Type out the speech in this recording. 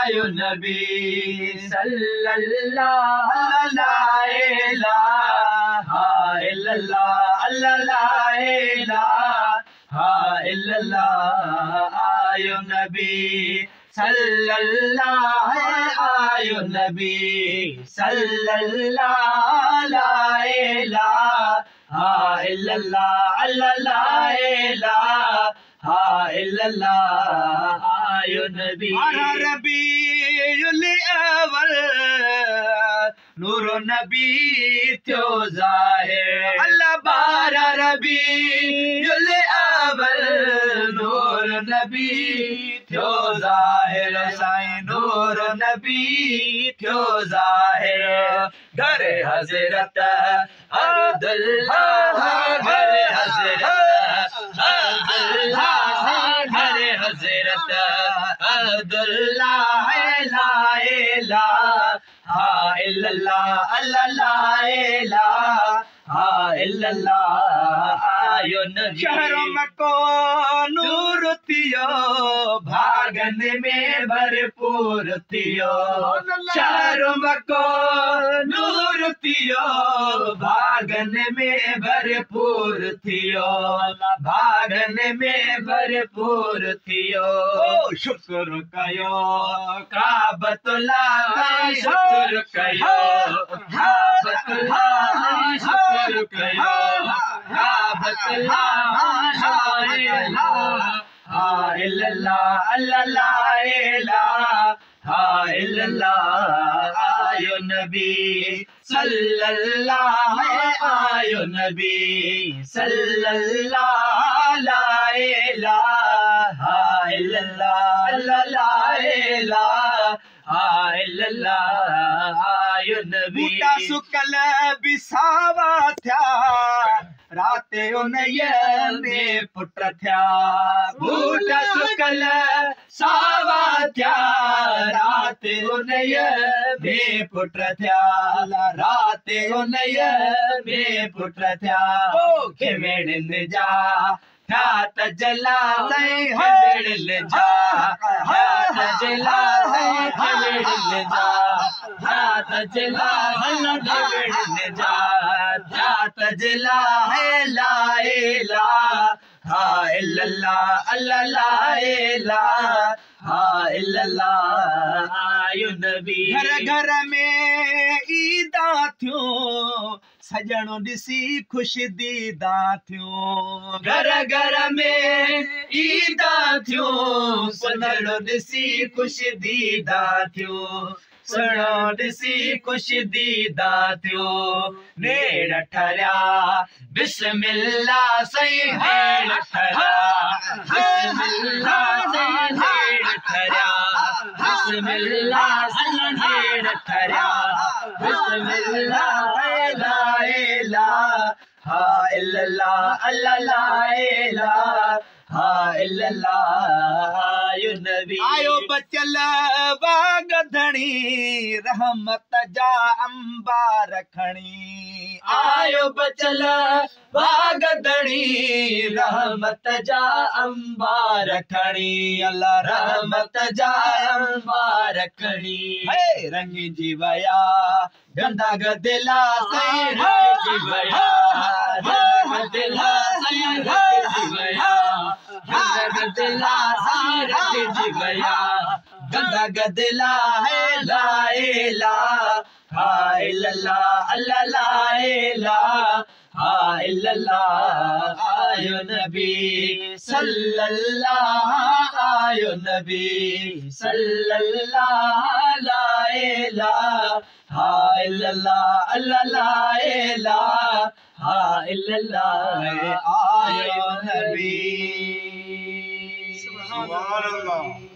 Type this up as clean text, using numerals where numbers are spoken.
आयो नबी सल्लल्लाहु ला इलाहा इल्लल्लाह ला इलाहा इल्लल्लाह आयो नबी सल्लल्लाहु आयो नबी सल्लल्लाहु ला इलाहा इल्लल्लाह ला इलाहा इल्लल्लाह आयो नबी रबीउल अव्वल नूर नबी थियो ज़ाहिर अल्लाह 12 रबीउल अव्वल नूर नबी थियो ज़ाहिर साईं नूर नबी थियो ज़ाहिर घर हज़रत अब्दुल्लाह घर हज़रत अब्दुल्लाह घर हज़रत अब्दुल्लाह ला इलाहा इल्लल्लाह ला इलाहा इल्लल्लाह आयो नबी शहरों में को नूर थियो भागन में भरपूर थियो शहरों में को नूर थियो भागन में भरपूर थियो भागन में भरपूर थियो शुक्र कयो काबतुल्लाह शुक्र कयो काबतुल्लाह शुक्र कयो काबतुल्लाह इल्लल्लाह ला इलाहा इल्लल्लाह आयो नबी सल्लल्लाहु आयो नबी सल्लल्लाहु ला इलाहा इल्लल्लाह ला इलाहा इल्लल्लाह आयो नबी बूटा सुकल बिसावा थया राते उनय में पुट थया बूटा सुकल सावा थया राते उनय में पुट थया राते उनय में पुट थया ओ खेमेड़न जा हाथ जला खेमेड़न जा हाथ जला खेमेड़न जा हाथ जला खेमेड़न जा हाथ जला ला इलाहा इल्लल्लाह ला इलाहा इल्लल्लाह आयो नबी घर घर में ईदा थियो सजणो ॾिसी खुश दीदा थियो घर घर में ईदा थियो सजणो ॾिसी खुश दीदा थियो सुनो ॾिसी खुश दीदा थियो नेड़ ठरिया बिस्मिल्लाह साईं नेड़ ठरिया बिस्मिल्लाह साईं नेड़ ठरिया बिस्मिल्लाह साईं नेड़ ठरिया बिस्मिल्लाह ला इलाहा इल्लल्लाह ला इलाहा इल्लल्लाह आयो नबी आयो बचल वागधणी रहमत जा अंबार खणी आयो बचल वागधणी रहमत जा अंबार खणी अल्लाह रहमत जा अंबार खणी हे रंग जी वया गंदा गदिला साईं रंग जी वया गदिला साईं रंग जी वया गदिला साईं रंग जी वया गंदा गदिला है ला इलाहा इल्लल्लाह ला इलाहा इल्लल्लाह आयो नबी सल्लल्लाहु आयो नबी सल्लल्लाहु ला इलाहा इल्लल्लाह ला इलाहा इल्लल्लाह आयो नबी सुभान अल्लाह।